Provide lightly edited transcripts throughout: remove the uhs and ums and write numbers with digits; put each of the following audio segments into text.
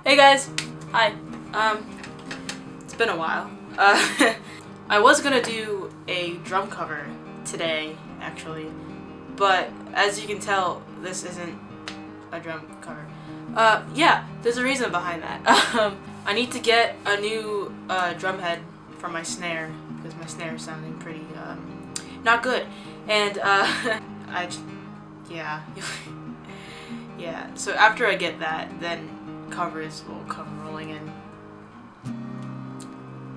Hey guys! Hi. It's been a while. I was gonna do a drum cover today, actually, but as you can tell, this isn't a drum cover. Yeah, there's a reason behind that. I need to get a new drum head for my snare, because my snare is sounding pretty, not good. And, yeah. Yeah, so after I get that, then covers will come rolling in.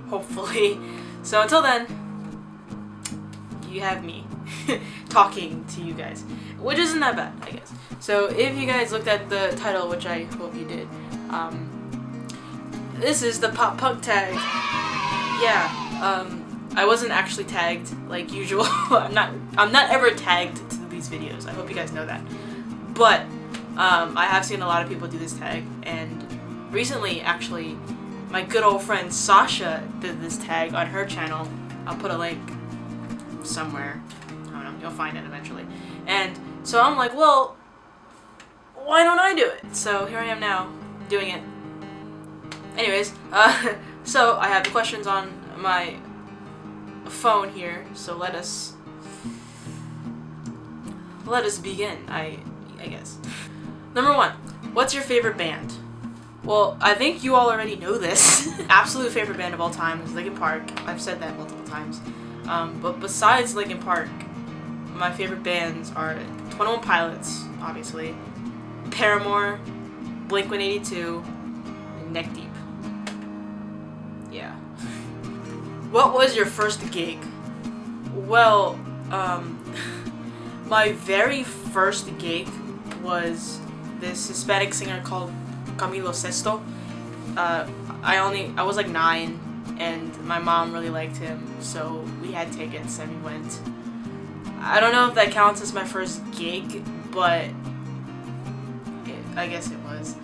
Hopefully. So until then, you have me talking to you guys, which isn't that bad, I guess. So if you guys looked at the title, which I hope you did, this is the pop punk tag. Yeah, I wasn't actually tagged like usual. I'm not ever tagged to these videos. I hope you guys know that. But I have seen a lot of people do this tag, and recently, actually, my good old friend Sasha did this tag on her channel. I'll put a link somewhere. I don't know, you'll find it eventually. And so I'm like, well, why don't I do it? So here I am now, doing it. Anyways, so I have the questions on my phone here, so let us begin, I guess. Number 1, what's your favorite band? Well, I think you all already know this. Absolute favorite band of all time is Linkin Park. I've said that multiple times. But besides Linkin Park, my favorite bands are 21 Pilots, obviously, Paramore, Blink-182, and Neck Deep. Yeah. What was your first gig? Well, my very first gig was this Hispanic singer called Camilo Sesto. I was like 9, and my mom really liked him, so we had tickets and we went. I don't know if that counts as my first gig, but I guess it was.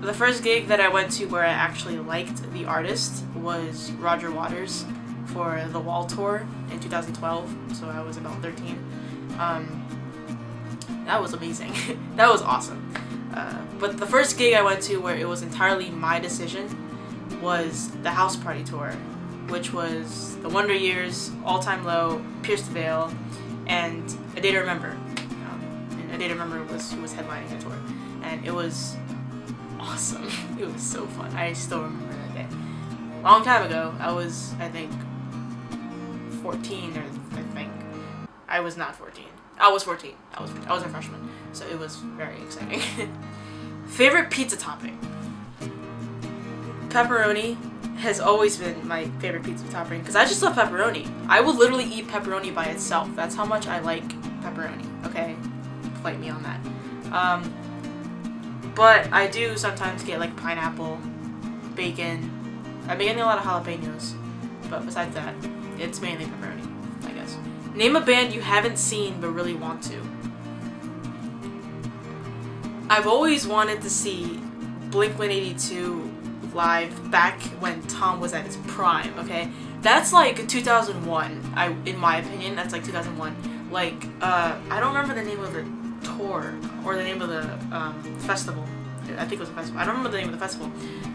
The first gig that I went to where I actually liked the artist was Roger Waters for the Wall Tour in 2012, so I was about 13. That was amazing. That was awesome. But the first gig I went to where it was entirely my decision was the House Party Tour, which was the Wonder Years, All Time Low, Pierce the Veil, and A Day to Remember. And A Day to Remember was who was headlining the tour. And it was awesome. It was so fun. I still remember that day. Long time ago, I was, I think, 14, or I think. I was not 14. I was 14. I was a freshman, so it was very exciting. Favorite pizza topping? Pepperoni has always been my favorite pizza topping because I just love pepperoni. I will literally eat pepperoni by itself. That's how much I like pepperoni. Okay, fight me on that. But I do sometimes get like pineapple, bacon. I've been getting a lot of jalapenos, but besides that, it's mainly pepperoni, I guess. Name a band you haven't seen but really want to. I've always wanted to see Blink-182 live back when Tom was at his prime, okay? That's like 2001, in my opinion, that's like 2001. Like, I don't remember the name of the tour, or the name of the festival. I think it was a festival. I don't remember the name of the festival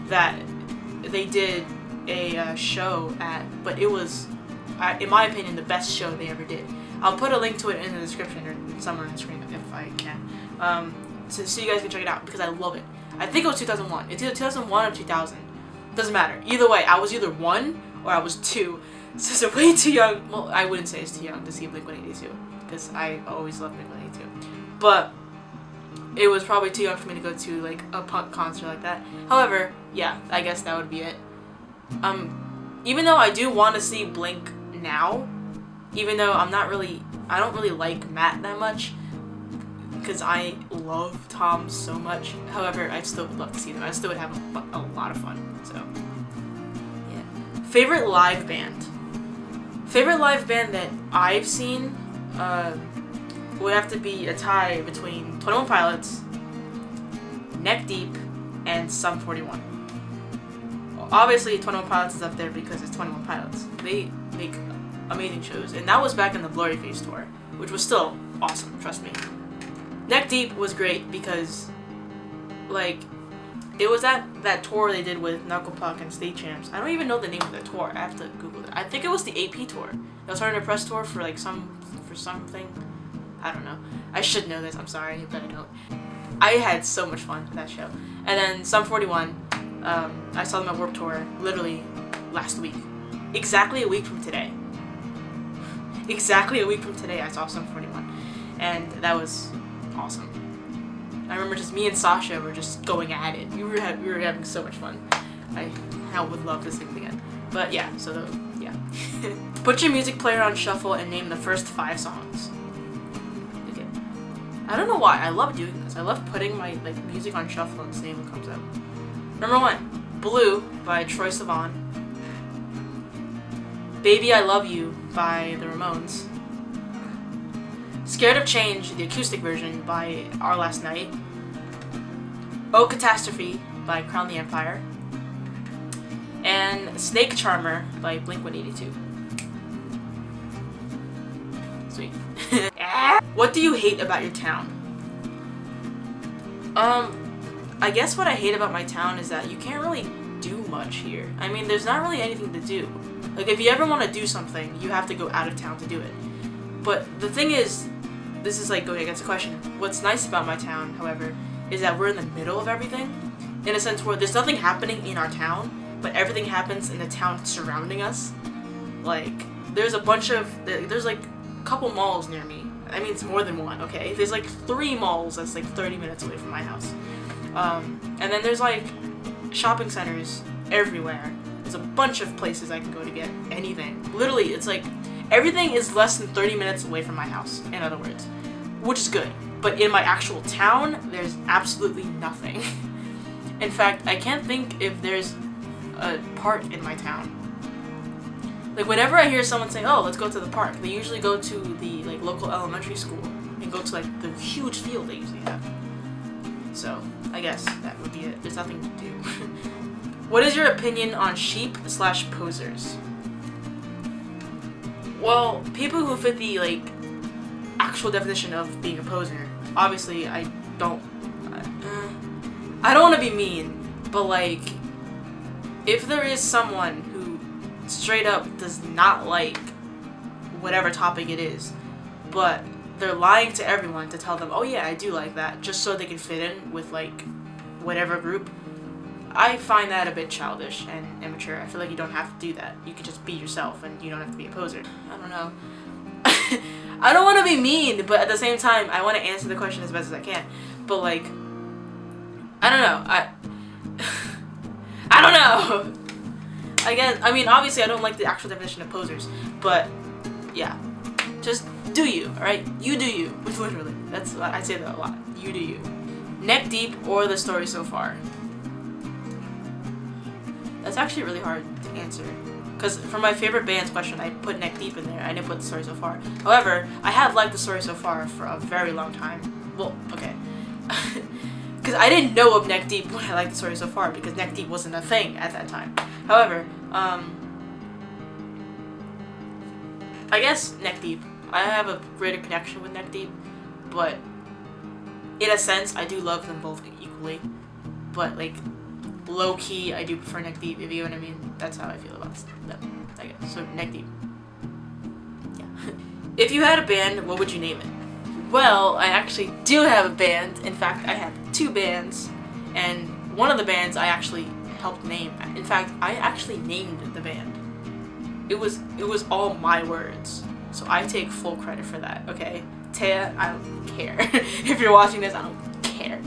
that they did a show at, but it was, in my opinion, the best show they ever did. I'll put a link to it in the description or somewhere on the screen if I can, so you guys can check it out because I love it. I think it was 2001. It's either 2001 or 2000. Doesn't matter. Either way, I was either 1 or I was 2. So it's way too young. Well, I wouldn't say it's too young to see Blink-182 because I always loved Blink-182. But it was probably too young for me to go to like a punk concert like that. However, yeah, I guess that would be it. Even though I do want to see Blink now, even though I don't really like Matt that much because I love Tom so much. However, I still would love to see them. I still would have a lot of fun. So, yeah. Favorite live band? Favorite live band that I've seen would have to be a tie between 21 Pilots, Neck Deep, and Sum 41. Obviously, 21 Pilots is up there because it's 21 Pilots. They make amazing shows, and that was back in the Blurry Face tour, which was still awesome, trust me. Neck Deep was great because, like, It was that tour they did with Knuckle Puck and State Champs. I don't even know the name of the tour. I have to Google it. I think it was the AP tour. It was Starting to Press tour for like something. I don't know. I should know this. I'm sorry, but I don't. I had so much fun with that show. And then Sum 41. I saw them at Warped Tour literally last week. Exactly a week from today. Exactly a week from today, I saw Sum 41, and that was awesome. I remember just me and Sasha were just going at it. We were having so much fun. I would love to sing it again. But yeah, so yeah. Put your music player on shuffle and name the first 5 songs. Okay. I don't know why. I love doing this. I love putting my music on shuffle and seeing what comes out. Number 1, Blue by Troye Sivan. Baby I Love You by the Ramones. Scared of Change, the acoustic version by Our Last Night. Oh Catastrophe by Crown the Empire. And Snake Charmer by Blink-182. Sweet. What do you hate about your town? I guess what I hate about my town is that you can't really do much here. I mean, there's not really anything to do. Like, if you ever want to do something, you have to go out of town to do it. But the thing is, this is like going against the question. What's nice about my town, however, is that we're in the middle of everything. In a sense where there's nothing happening in our town, but everything happens in the town surrounding us. Like, there's there's like a couple malls near me. I mean, it's more than one, okay? There's like 3 malls that's like 30 minutes away from my house. And then there's like shopping centers everywhere. There's a bunch of places I can go to get anything. Literally, it's like everything is less than 30 minutes away from my house, in other words, which is good. But in my actual town, there's absolutely nothing. In fact, I can't think if there's a park in my town. Like, whenever I hear someone say, oh, let's go to the park, they usually go to the local elementary school and go to the huge field they usually have. So, I guess that would be it. There's nothing to do. What is your opinion on sheep/posers? Well, people who fit the actual definition of being a poser, obviously I don't want to be mean, but if there is someone who straight up does not like whatever topic it is, but they're lying to everyone to tell them, oh yeah, I do like that, just so they can fit in with whatever group, I find that a bit childish and immature. I feel like you don't have to do that. You can just be yourself and you don't have to be a poser. I don't know. I don't want to be mean, but at the same time, I want to answer the question as best as I can. But I don't know. I don't know. I mean, obviously I don't like the actual definition of posers, but yeah. Just do you, alright? You do you. Literally. That's what I say that a lot. You do you. Neck Deep or The Story So Far? That's actually really hard to answer. Because for my favorite bands question, I put Neck Deep in there. I didn't put The Story So Far. However, I have liked The Story So Far for a very long time. Well, okay. Because I didn't know of Neck Deep when I liked The Story So Far, because Neck Deep wasn't a thing at that time. However, I guess Neck Deep. I have a greater connection with Neck Deep, but in a sense, I do love them both equally. But low-key, I do prefer Neck Deep, if you know what I mean. That's how I feel about them, I guess. So, Neck Deep. Yeah. If you had a band, what would you name it? Well, I actually do have a band. In fact, I have 2 bands, and one of the bands I actually helped name. In fact, I actually named the band. It was all my words. So I take full credit for that, okay? Taya, I don't care. If you're watching this, I don't care.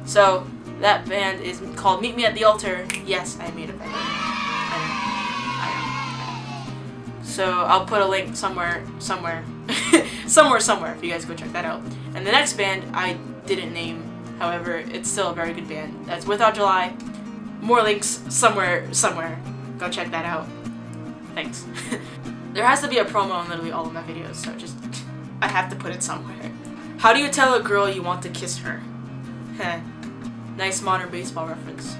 So that band is called Meet Me at the Altar. Yes, I made a band. I know. So I'll put a link somewhere, somewhere if you guys go check that out. And the next band I didn't name, however, it's still a very good band. That's Without July. More links somewhere. Go check that out. Thanks. There has to be a promo on literally all of my videos, so I have to put it somewhere. How do you tell a girl you want to kiss her? Heh. Nice modern baseball reference.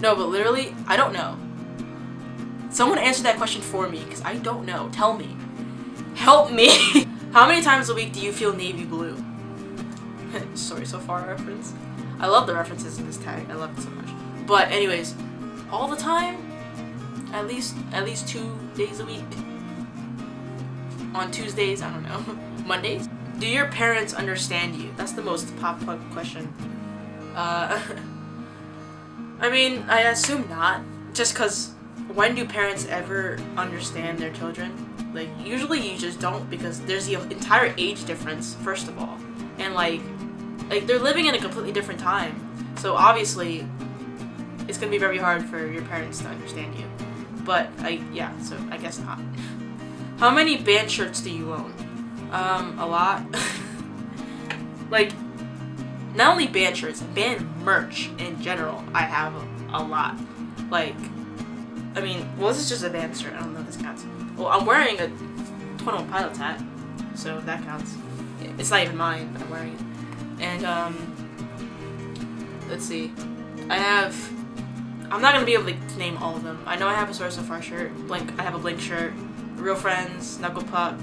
No, but literally, I don't know. Someone answer that question for me, because I don't know. Tell me. Help me! How many times a week do you feel navy blue? Sorry, so far reference. I love the references in this tag. I love it so much. But anyways, all the time, at least 2 days a week. On Tuesdays, I don't know, Mondays. Do your parents understand you? That's the most pop-up question. I mean, I assume not. Just because when do parents ever understand their children? Like, usually you just don't, because there's the entire age difference, first of all. And like they're living in a completely different time. So obviously, it's gonna be very hard for your parents to understand you. But so I guess not. How many band shirts do you own? A lot. Like, not only band shirts, band merch in general, I have a lot. Like, I mean, well, this is just a band shirt. I don't know if this counts. Well, I'm wearing a 21 Pilots hat, so that counts. It's not even mine, but I'm wearing it. And, let's see. I'm not gonna be able to name all of them. I know I have a Source of Far shirt, I have a Blink shirt, Real Friends, Knuckle Puck,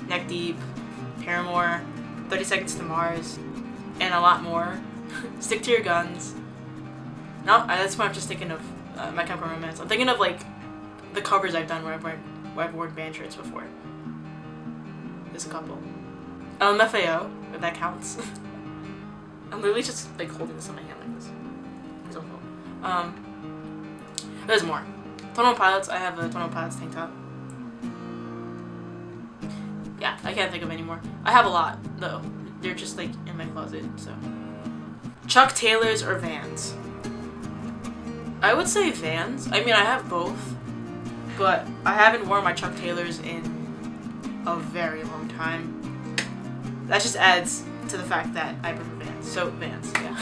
Neck Deep, Paramore, 30 Seconds to Mars, and a lot more. Stick to Your Guns. No, that's why I'm just thinking of My Chemical Romance. I'm thinking of like the covers I've done where I've worn band shirts before. There's a couple. LMAO, if that counts. I'm literally just like holding this in my hand like this. It's so cool. There's more. 21 Pilots. I have a 21 Pilots tank top. Yeah, I can't think of any more. I have a lot though. They're just like in my closet. So, Chuck Taylors or Vans? I would say Vans. I mean, I have both, but I haven't worn my Chuck Taylors in a very long time. That just adds to the fact that I prefer Vans. So Vans, yeah.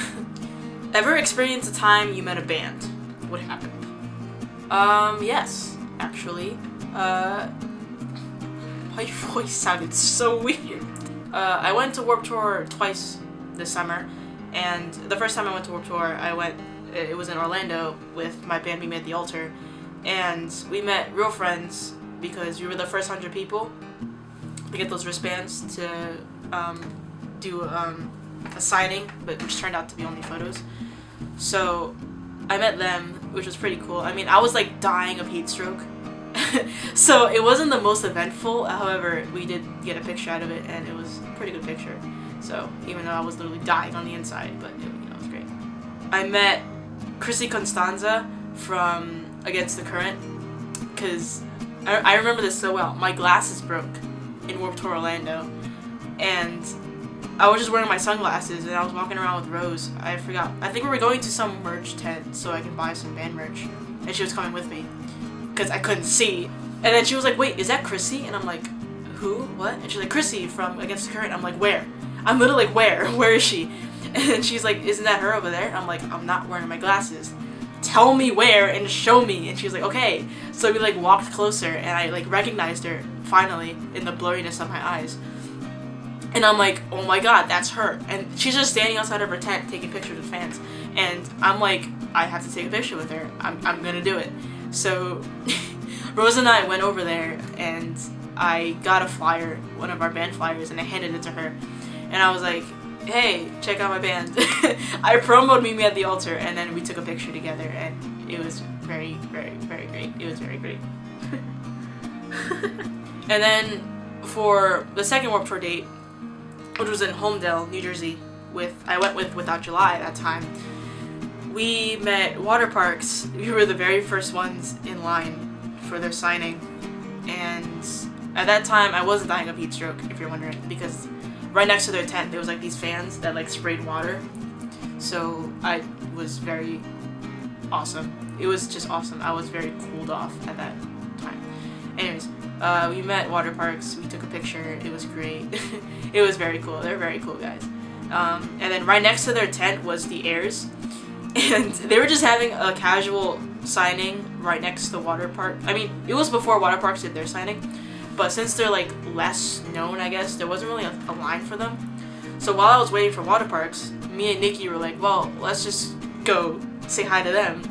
Ever experienced a time you met a band? What happened? Yes, actually. My voice sounded so weird. I went to Warped Tour twice this summer, and the first time I went to Warped Tour, it was in Orlando with my band, We Met the Altar, and we met Real Friends because we were the first 100 people to get those wristbands to do a signing, but which turned out to be only photos. So I met them, which was pretty cool. I mean, I was like dying of heat stroke. So it wasn't the most eventful, however, we did get a picture out of it, and it was a pretty good picture. So, even though I was literally dying on the inside, but it was great. I met Chrissy Constanza from Against the Current, because I remember this so well. My glasses broke in Warped Tour Orlando, and I was just wearing my sunglasses, and I was walking around with Rose. I think we were going to some merch tent so I could buy some band merch, and she was coming with me because I couldn't see. And then she was like, "Wait, is that Chrissy?" And I'm like, "Who? What?" And she's like, "Chrissy from Against the Current." I'm like, "Where?" I'm literally like, "Where? Where is she?" And she's like, "Isn't that her over there?" I'm like, "I'm not wearing my glasses. Tell me where and show me." And she was like, "Okay." So we like walked closer, and I like recognized her finally in the blurriness of my eyes. And I'm like, "Oh my god, that's her." And she's just standing outside of her tent taking pictures with fans. And I'm like, I have to take a picture with her. I'm gonna do it. So Rose and I went over there, and I got a flyer, one of our band flyers, and I handed it to her. And I was like, "Hey, check out my band." I promoted Me at the Altar, and then we took a picture together, and it was very, very, very great. It was very great. And then for the second Warped Tour date, which was in Homedale, New Jersey, I went with Without July at that time. We met Water Parks. We were the very first ones in line for their signing, and at that time I wasn't dying of heat stroke, if you're wondering, because right next to their tent there was like these fans that like sprayed water. So I was very awesome. It was just awesome. I was very cooled off at that time. Anyways, we met Water Parks. We took a picture. It was great. It was very cool. They're very cool guys. And then right next to their tent was the Airs, and they were just having a casual signing right next to the Water Park. I mean, it was before Water Parks did their signing, but since they're like less known, I guess, there wasn't really a line for them. So while I was waiting for Water Parks, me and Nikki were like, well, let's just go say hi to them.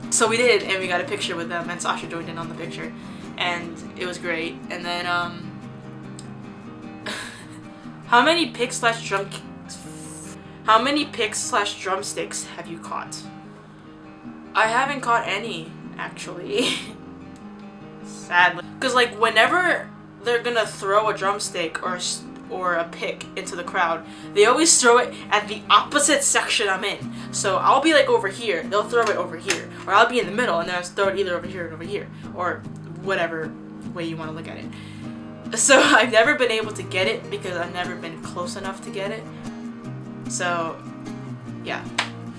So we did, and we got a picture with them, and Sasha joined in on the picture, and it was great. And then How many picks / drumsticks have you caught? I haven't caught any, actually. Sadly. Because, like, whenever they're gonna throw a drumstick or a pick into the crowd, they always throw it at the opposite section I'm in. So I'll be, like, over here, they'll throw it over here. Or I'll be in the middle, and they'll throw it either over here or over here. Or whatever way you want to look at it. So I've never been able to get it because I've never been close enough to get it. So, yeah.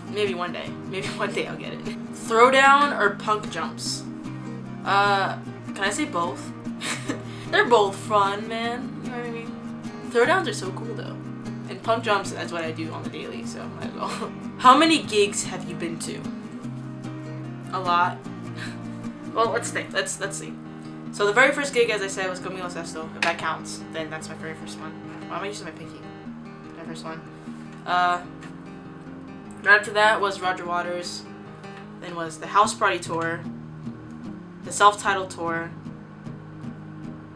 Maybe one day. Maybe one day I'll get it. Throwdown or punk jumps? Can I say both? They're both fun, man. You know what I mean? Throwdowns are so cool, though. And punk jumps, that's what I do on the daily, so might as well. How many gigs have you been to? A lot. Well, let's think. Let's see. So the very first gig, as I said, was Camilo Sesto. If that counts, then that's my very first one. Why am I using my pinky? My first one. Right after that was Roger Waters. Then was the House Party Tour. The Self-Titled Tour.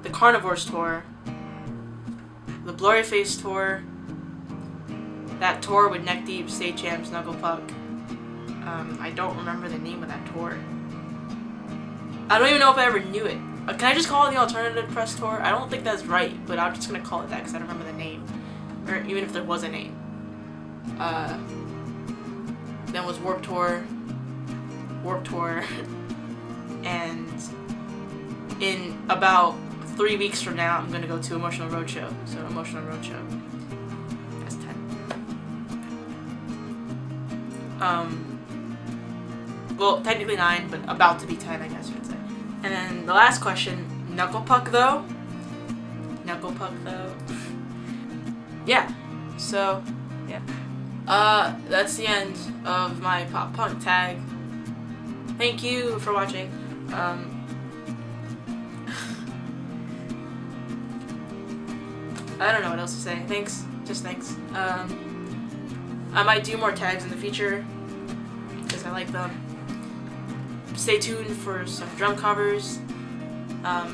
The Carnivores Tour. The Blurry Face Tour. That tour with Neck Deep, State Champ, Snuggle Puck. I don't remember the name of that tour. I don't even know if I ever knew it. Can I just call it the Alternative Press Tour? I don't think that's right, but I'm just gonna call it that because I don't remember the name. Or even if there was a name. Then was Warped Tour. And in about 3 weeks from now, I'm gonna go to Emotional Roadshow. So Emotional Roadshow. That's 10. Well, technically 9, but about to be 10, I guess you would say. And then the last question, Knuckle Puck though? Yeah. So, yeah. That's the end of my pop punk tag. Thank you for watching. I don't know what else to say. Thanks. Just thanks. I might do more tags in the future because I like them. Stay tuned for some drum covers.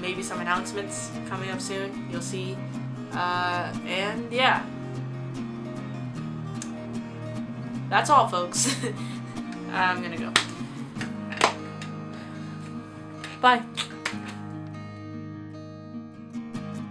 Maybe some announcements coming up soon. You'll see. And yeah. That's all, folks. I'm gonna go. Bye.